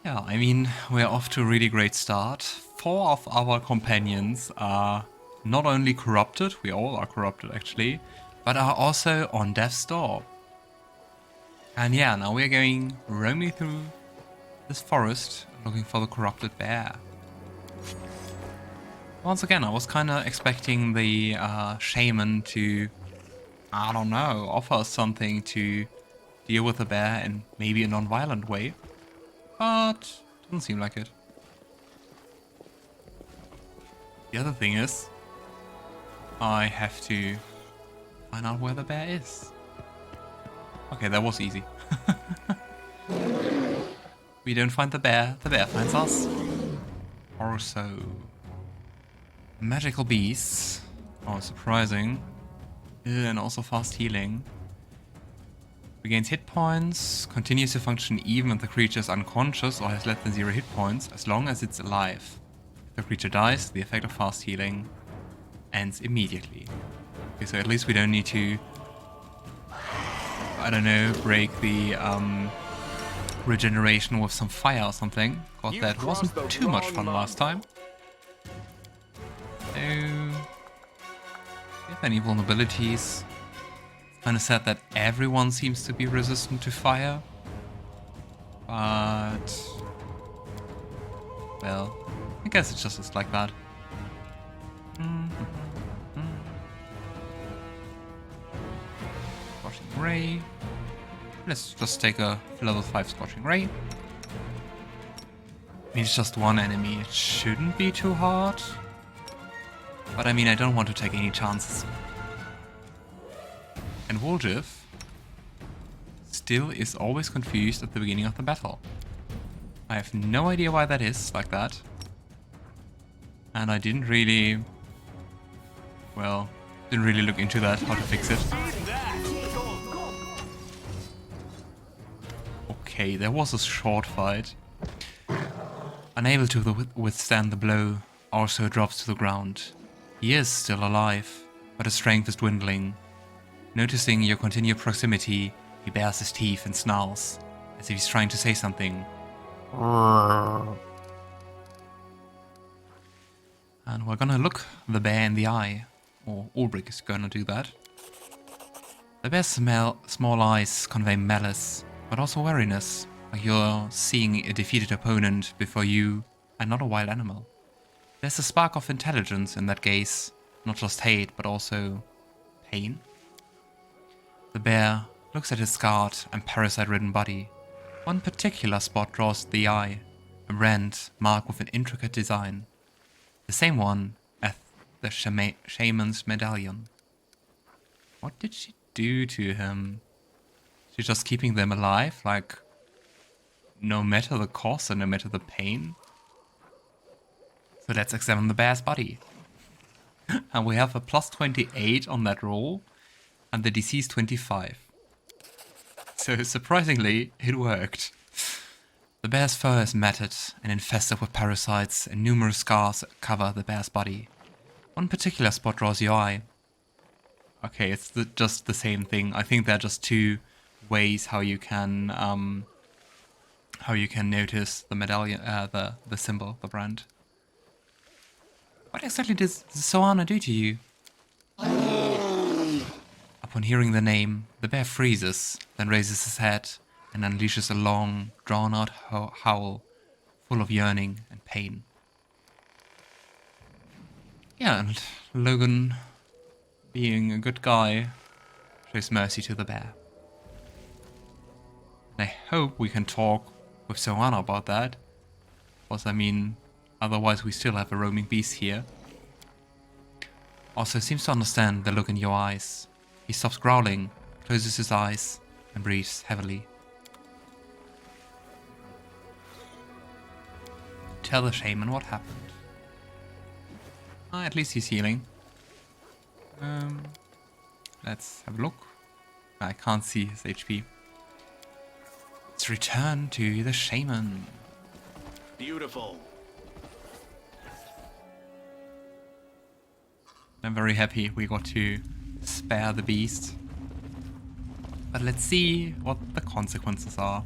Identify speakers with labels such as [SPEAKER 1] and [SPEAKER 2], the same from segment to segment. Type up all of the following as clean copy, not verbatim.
[SPEAKER 1] Yeah, I mean, we're off to a really great start. 4 of our companions are not only corrupted, we all are corrupted actually, but are also on death's door. And yeah, now we're going roaming through this forest looking for the corrupted bear. Once again, I was kind of expecting the shaman to, I don't know, offer us something to deal with the bear in maybe a non-violent way. But doesn't seem like it. The other thing is, I have to find out where the bear is. Okay, that was easy. We don't find the bear finds us. Orso. Magical beasts. Oh, surprising. And also fast healing. Regains hit points, continues to function even if the creature is unconscious or has less than 0 hit points, as long as it's alive. If the creature dies, the effect of fast healing ends immediately. Okay, so at least we don't need to, I don't know, break the regeneration with some fire or something, because that wasn't too much fun last time. So, do you have any vulnerabilities? Kind of sad that everyone seems to be resistant to fire, but well, I guess it's just like that. Scorching Ray. Let's just take a level 5 Scorching Ray. I mean, it's just one enemy, it shouldn't be too hard, but I mean, I don't want to take any chances. And Woljif still is always confused at the beginning of the battle. I have no idea why that is like that. And I didn't really look into that, how to fix it. Okay, there was a short fight. Unable to withstand the blow, Orso drops to the ground. He is still alive, but his strength is dwindling. Noticing your continued proximity, he bares his teeth and snarls, as if he's trying to say something. And we're gonna look the bear in the eye, or Ulbrig is gonna do that. The bear's small eyes convey malice, but also wariness, like you're seeing a defeated opponent before you and not a wild animal. There's a spark of intelligence in that gaze, not just hate, but also pain. The bear looks at his scarred and parasite-ridden body. One particular spot draws the eye, a rend marked with an intricate design. The same one as the shaman's medallion. What did she do to him? She's just keeping them alive, like, no matter the cost and no matter the pain? So let's examine the bear's body. And we have a plus 28 on that roll. And the DC is 25. So surprisingly, it worked. The bear's fur is matted and infested with parasites, and numerous scars cover the bear's body. One particular spot draws your eye. Okay, it's just the same thing. I think there are just 2 ways how you can notice the medallion, the symbol, the brand. What exactly does Soana do to you? Upon hearing the name, the bear freezes, then raises his head and unleashes a long, drawn-out howl, full of yearning and pain. Yeah, and Logan, being a good guy, shows mercy to the bear. And I hope we can talk with Soana about that, because I mean, otherwise we still have a roaming beast here. Also seems to understand the look in your eyes. He stops growling, closes his eyes, and breathes heavily. Tell the shaman what happened. At least he's healing. Let's have a look. I can't see his HP. Let's return to the shaman.
[SPEAKER 2] Beautiful.
[SPEAKER 1] I'm very happy we got to spare the beast. But let's see what the consequences are.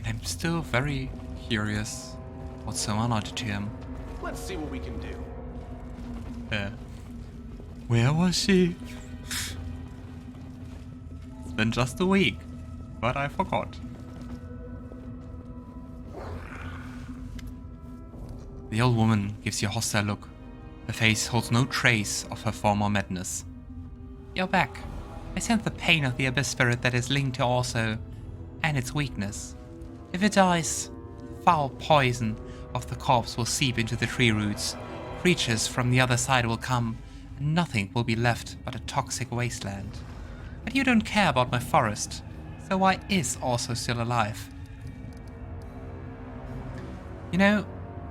[SPEAKER 1] I'm still very curious what Samana did to him.
[SPEAKER 2] Let's see what we can do.
[SPEAKER 1] Where was she? It's been just a week, but I forgot. The old woman gives you a hostile look. Her face holds no trace of her former madness. You're back. I sense the pain of the abyss spirit that is linked to Orso, and its weakness. If it dies, the foul poison of the corpse will seep into the tree roots. Creatures from the other side will come, and nothing will be left but a toxic wasteland. But you don't care about my forest, so why is Orso still alive? You know,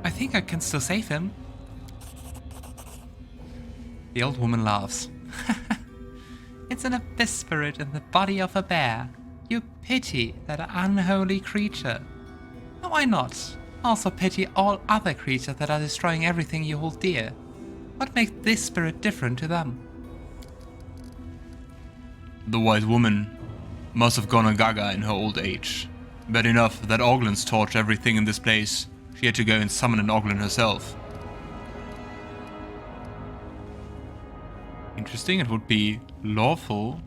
[SPEAKER 1] I think I can still save him. The old woman laughs. It's an abyss spirit in the body of a bear. You pity that unholy creature. And why not? Also pity all other creatures that are destroying everything you hold dear. What makes this spirit different to them?
[SPEAKER 3] The white woman must have gone gaga in her old age. Bad enough that Oglin's torch everything in this place. She had to go and summon an Oglin herself.
[SPEAKER 1] Interesting, it would be lawful,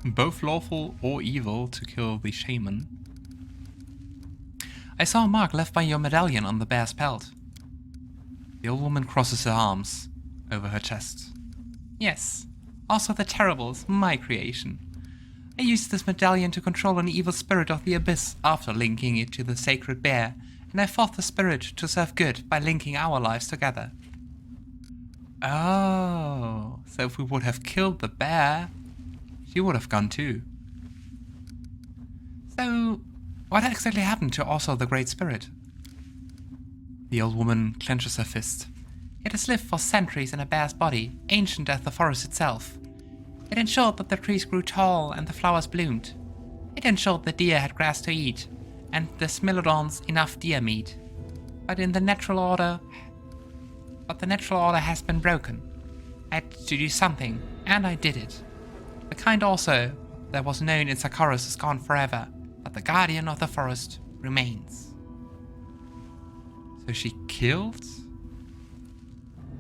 [SPEAKER 1] both lawful or evil, to kill the shaman. I saw a mark left by your medallion on the bear's pelt. The old woman crosses her arms over her chest. Yes, also the Terrible's my creation. I used this medallion to control an evil spirit of the abyss after linking it to the sacred bear, and I fought the spirit to serve good by linking our lives together. Oh, so if we would have killed the bear, she would have gone too. So, what exactly happened to Orso the Great Spirit? The old woman clenches her fist. It has lived for centuries in a bear's body, ancient as the forest itself. It ensured that the trees grew tall and the flowers bloomed. It ensured the deer had grass to eat, and the smilodons enough deer meat. But the natural order has been broken. I had to do something, and I did it. The kind Orso that was known in Sarkorian is gone forever, but the guardian of the forest remains. So she killed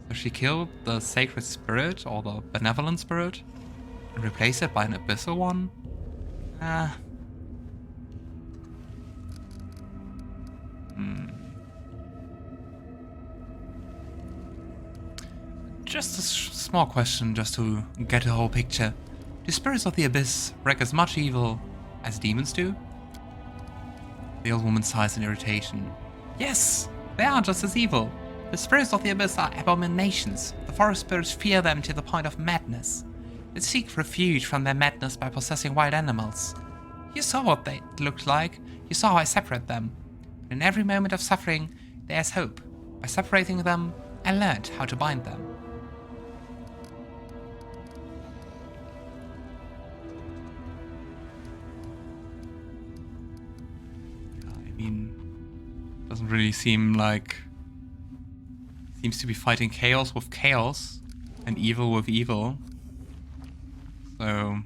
[SPEAKER 1] the sacred spirit, or the benevolent spirit, and replaced it by an abyssal one? Just a small question, just to get the whole picture. Do spirits of the abyss wreak as much evil as demons do? The old woman sighs in irritation. Yes, they are just as evil. The spirits of the abyss are abominations. The forest spirits fear them to the point of madness. They seek refuge from their madness by possessing wild animals. You saw what they looked like. You saw how I separate them. But in every moment of suffering, there's hope. By separating them, I learned how to bind them. Doesn't really seem like... Seems to be fighting chaos with chaos and evil with evil. So...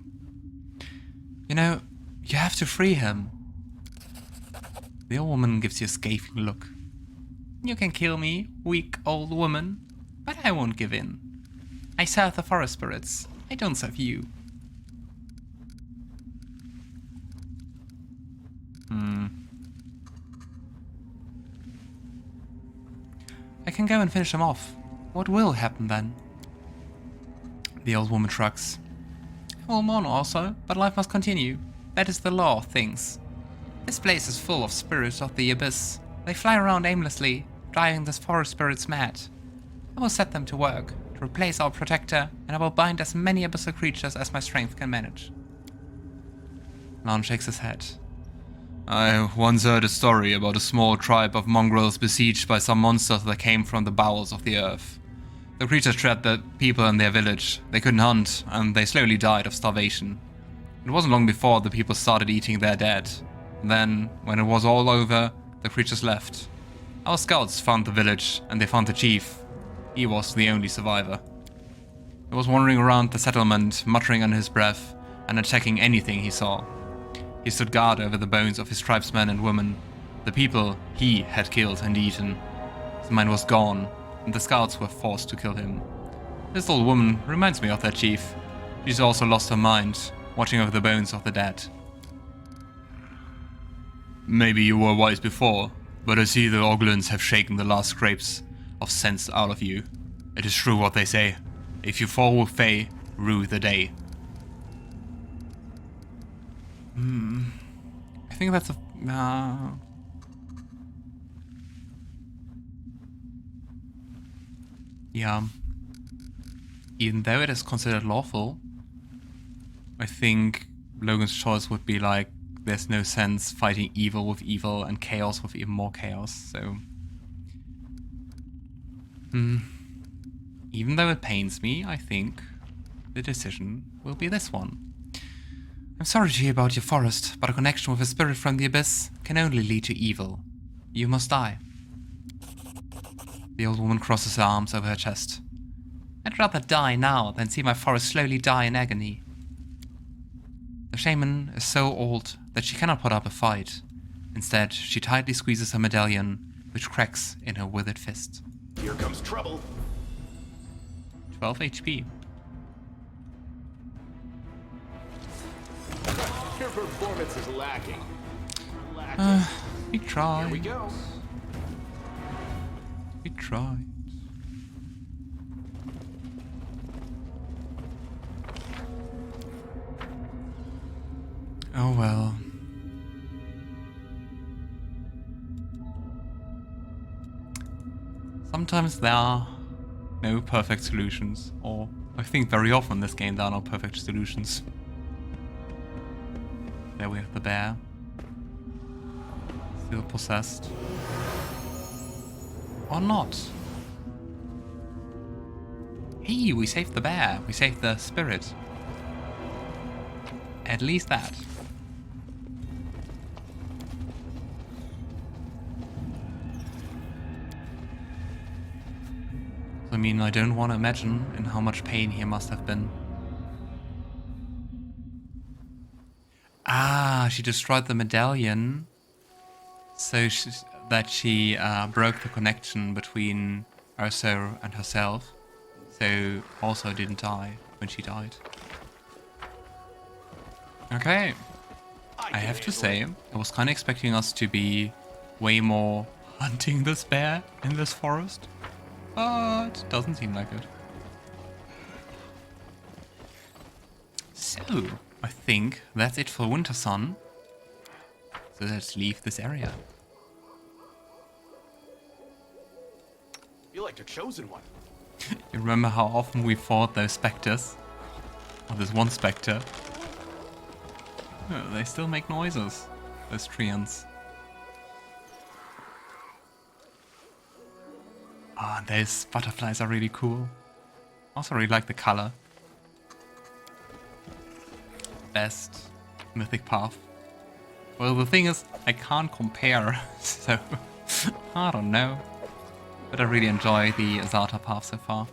[SPEAKER 1] You know, you have to free him. The old woman gives you a scathing look. You can kill me, weak old woman, but I won't give in. I serve the forest spirits. I don't serve you. I can go and finish him off. What will happen then? The old woman shrugs. I will mourn also, but life must continue. That is the law of things. This place is full of spirits of the abyss. They fly around aimlessly, driving the forest spirits mad. I will set them to work, to replace our protector, and I will bind as many abyssal creatures as my strength can manage. Lann shakes his head.
[SPEAKER 3] I once heard a story about a small tribe of mongrels besieged by some monsters that came from the bowels of the earth. The creatures trapped the people in their village. They couldn't hunt, and they slowly died of starvation. It wasn't long before the people started eating their dead. Then, when it was all over, the creatures left. Our scouts found the village, and they found the chief. He was the only survivor. He was wandering around the settlement, muttering under his breath, and attacking anything he saw. He stood guard over the bones of his tribesmen and women, the people he had killed and eaten. His mind was gone, and the scouts were forced to kill him. This old woman reminds me of that chief. She's also lost her mind, watching over the bones of the dead. Maybe you were wise before, but I see the Oglins have shaken the last scrapes of sense out of you. It is true what they say. If you fall with Fae, rue the day.
[SPEAKER 1] I think that's a... yeah. Even though it is considered lawful, I think Logan's choice would be like, there's no sense fighting evil with evil and chaos with even more chaos, so... Even though it pains me, I think the decision will be this one. I'm sorry to hear about your forest, but a connection with a spirit from the abyss can only lead to evil. You must die. The old woman crosses her arms over her chest. I'd rather die now than see my forest slowly die in agony. The shaman is so old that she cannot put up a fight. Instead, she tightly squeezes her medallion, which cracks in her withered fist.
[SPEAKER 2] Here comes trouble.
[SPEAKER 1] 12 HP.
[SPEAKER 2] Your performance is lacking.
[SPEAKER 1] We tried.
[SPEAKER 2] Here we go.
[SPEAKER 1] We tried. Oh well. Sometimes there are no perfect solutions, or I think very often in this game there are no perfect solutions. There we have the bear. Still possessed. Or not. Hey, we saved the bear. We saved the spirit. At least that. I mean, I don't want to imagine in how much pain he must have been. Ah, she destroyed the medallion so that she broke the connection between Orso and herself. So Orso didn't die when she died. Okay. I have to say, I was kind of expecting us to be way more hunting this bear in this forest. But doesn't seem like it. So, I think that's it for Wintersun. So let's leave this area.
[SPEAKER 2] Feel like the chosen one.
[SPEAKER 1] You remember how often we fought those specters? Or this one specter? Oh, they still make noises, those treants. Ah, those butterflies are really cool. Also really like the color. Best mythic path. Well, the thing is, I can't compare, so I don't know. But I really enjoy the Azata path so far.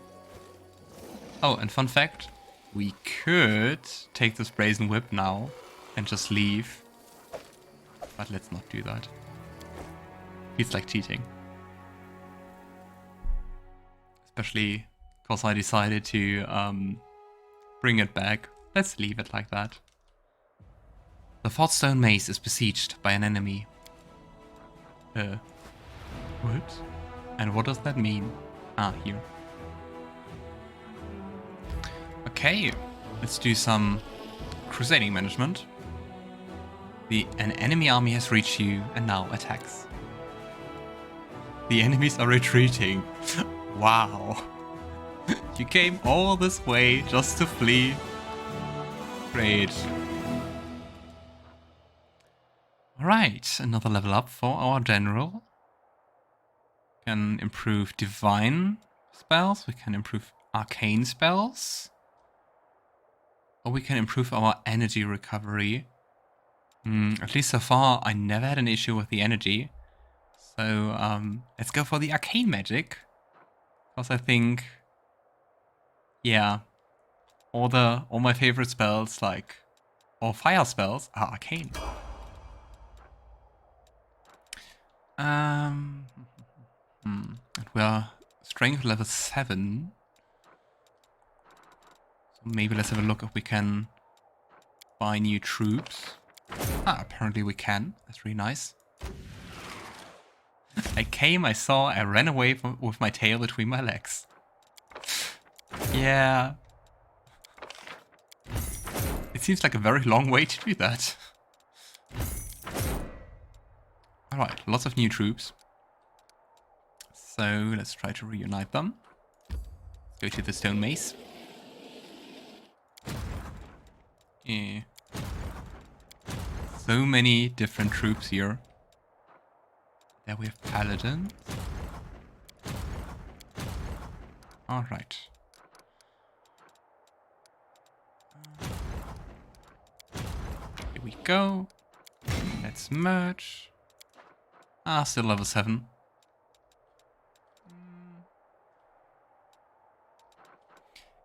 [SPEAKER 1] Oh, and fun fact, we could take this brazen whip now and just leave. But let's not do that. Feels like cheating. Especially because I decided to bring it back. Let's leave it like that. The Fortstone Maze is besieged by an enemy. What? And what does that mean? Ah, here. Okay, let's do some crusading management. An enemy army has reached you and now attacks. The enemies are retreating. Wow. You came all this way just to flee. Great. Alright, another level up for our general. Can improve divine spells, we can improve arcane spells. Or we can improve our energy recovery. At least so far, I never had an issue with the energy. So, let's go for the arcane magic. Because I think, yeah, all my favorite spells, like all fire spells, are arcane. And we are strength level 7. So maybe let's have a look if we can buy new troops. Apparently we can. That's really nice. I came, I saw, I ran away with my tail between my legs. Yeah. It seems like a very long way to do that. Alright, lots of new troops. So let's try to reunite them. Let's go to the stone mace. Yeah. So many different troops here. There we have Paladin. Alright. Here we go. Let's merge. Still level 7.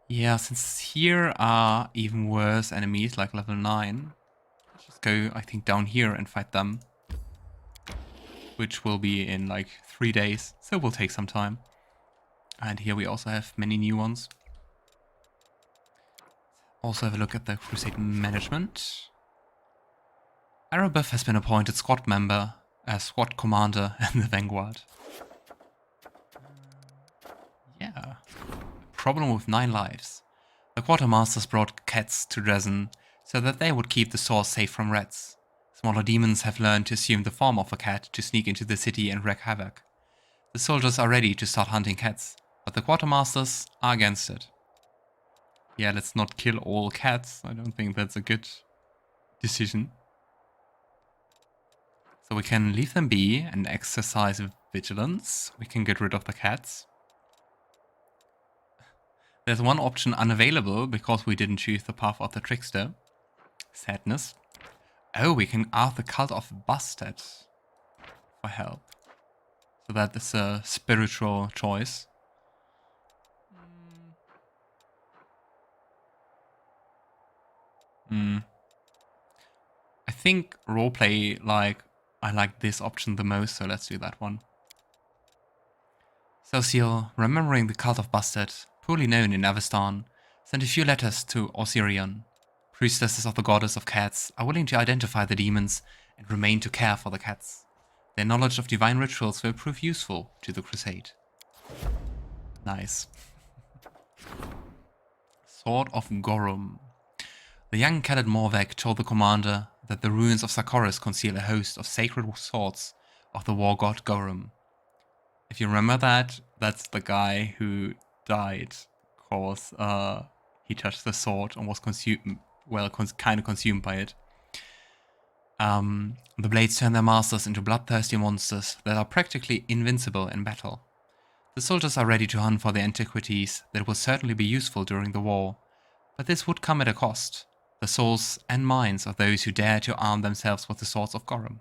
[SPEAKER 1] Yeah, since here are even worse enemies, like level 9, let's just go, I think, down here and fight them. Which will be in like 3 days, so will take some time. And here we also have many new ones. Also have a look at the Crusade management. Arabeth has been appointed squad member as squad commander in the Vanguard. Yeah. Problem with 9 lives. The quartermasters brought cats to Dresden so that they would keep the source safe from rats. Smaller demons have learned to assume the form of a cat to sneak into the city and wreak havoc. The soldiers are ready to start hunting cats, but the quartermasters are against it. Yeah, let's not kill all cats. I don't think that's a good decision. So we can leave them be and exercise vigilance. We can get rid of the cats. There's one option unavailable because we didn't choose the path of the trickster. Sadness. Oh, we can ask the cult of Bastard for help. So that is a spiritual choice. I think roleplay, I like this option the most, so let's do that one. Sosiel, remembering the cult of Bastard, poorly known in Avestan, sent a few letters to Osirion. Priestesses of the goddess of cats are willing to identify the demons and remain to care for the cats. Their knowledge of divine rituals will prove useful to the crusade. Nice. Sword of Gorum. The young Khaled Morvek told the commander that the ruins of Sarkoris conceal a host of sacred swords of the war god Gorum. If you remember that, that's the guy who died because he touched the sword and was consumed, kind of consumed by it. The blades turn their masters into bloodthirsty monsters that are practically invincible in battle. The soldiers are ready to hunt for the antiquities that will certainly be useful during the war, but this would come at a cost. The souls and minds of those who dare to arm themselves with the swords of Gorum.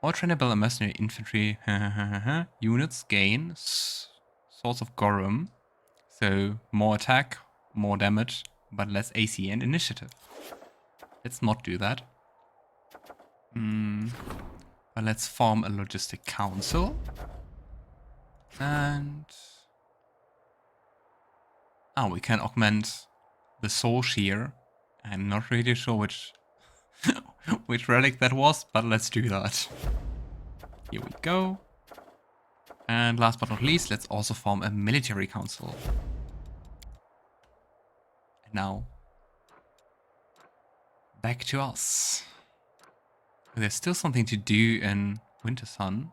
[SPEAKER 1] All trainable and mercenary infantry units gain swords of Gorum, so more attack, more damage, but less AC and initiative. Let's not do that. But let's form a logistic council. And we can augment the soul shear. I'm not really sure which which relic that was, but let's do that. Here we go. And last but not least, let's also form a military council. And now, back to us. There's still something to do in Wintersun.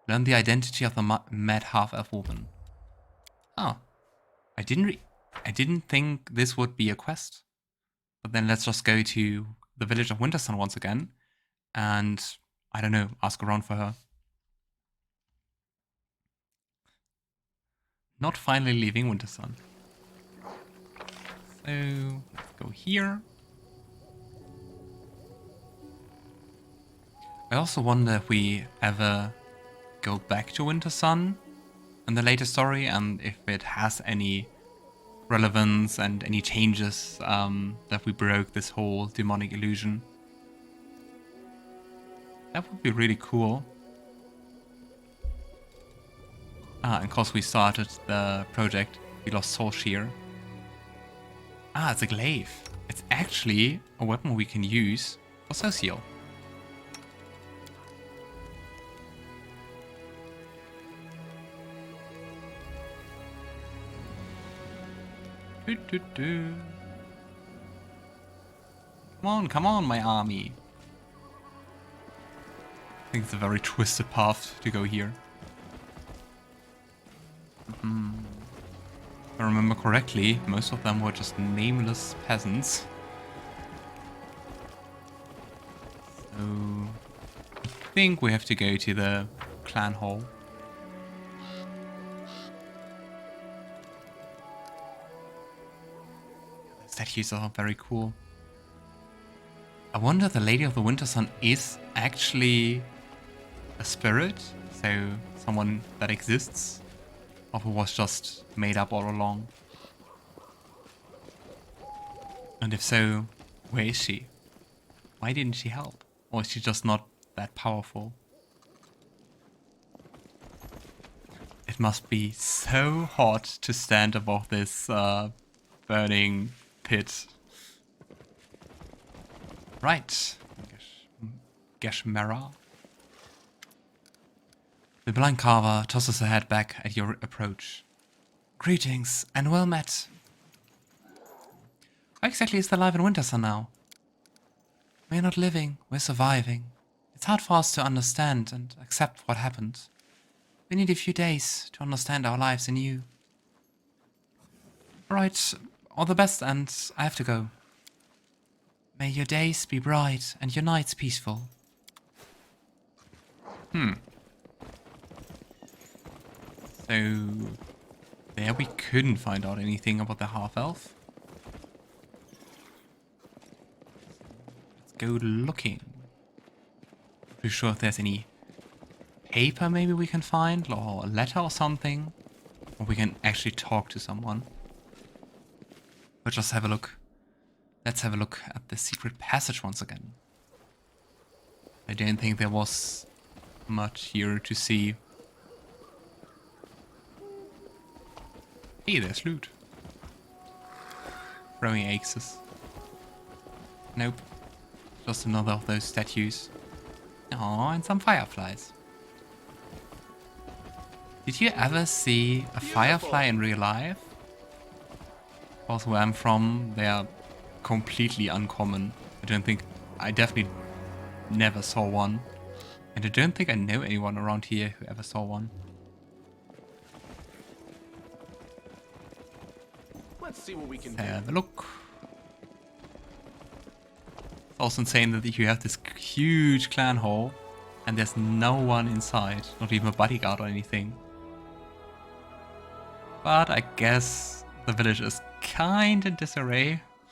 [SPEAKER 1] Learn the identity of the mad half-elf woman. Oh, I didn't think this would be a quest. But then let's just go to the village of Wintersun once again, and I don't know, ask around for her. Not finally leaving Wintersun. So let's go here. I also wonder if we ever go back to Wintersun in the later story, and if it has any relevance and any changes that we broke this whole demonic illusion. That would be really cool. Ah, and cause we started the project, we lost Soul Shear. Ah, it's a glaive. It's actually a weapon we can use for Sosiel. Come on, my army. I think it's a very twisted path to go here. If I remember correctly, most of them were just nameless peasants. So I think we have to go to the clan hall. The statues are very cool. I wonder if the Lady of the Wintersun is actually a spirit, so someone that exists, or who was just made up all along. And if so, where is she? Why didn't she help? Or is she just not that powerful? It must be so hot to stand above this burning pit. Right. Geshmera. The blind carver tosses her head back at your approach. Greetings and well met. How exactly is the life in Wintersun now? We're not living, we're surviving. It's hard for us to understand and accept what happened. We need a few days to understand our lives anew. Alright, all the best, and I have to go. May your days be bright and your nights peaceful. So, there we couldn't find out anything about the half-elf. Let's go looking. Not too sure if there's any paper maybe we can find, or a letter or something. Or we can actually talk to someone. But just have a look. Let's have a look at the secret passage once again. I don't think there was much here to see. Hey, there's loot. Throwing axes. Nope. Just another of those statues. Oh, and some fireflies. Did you ever see a firefly in real life? Also, where I'm from, they are completely uncommon. I definitely never saw one. And I don't think I know anyone around here who ever saw one.
[SPEAKER 2] Let's see what we can do.
[SPEAKER 1] Have a look. It's also insane that you have this huge clan hall and there's no one inside, not even a bodyguard or anything. But I guess the village is kind of disarray.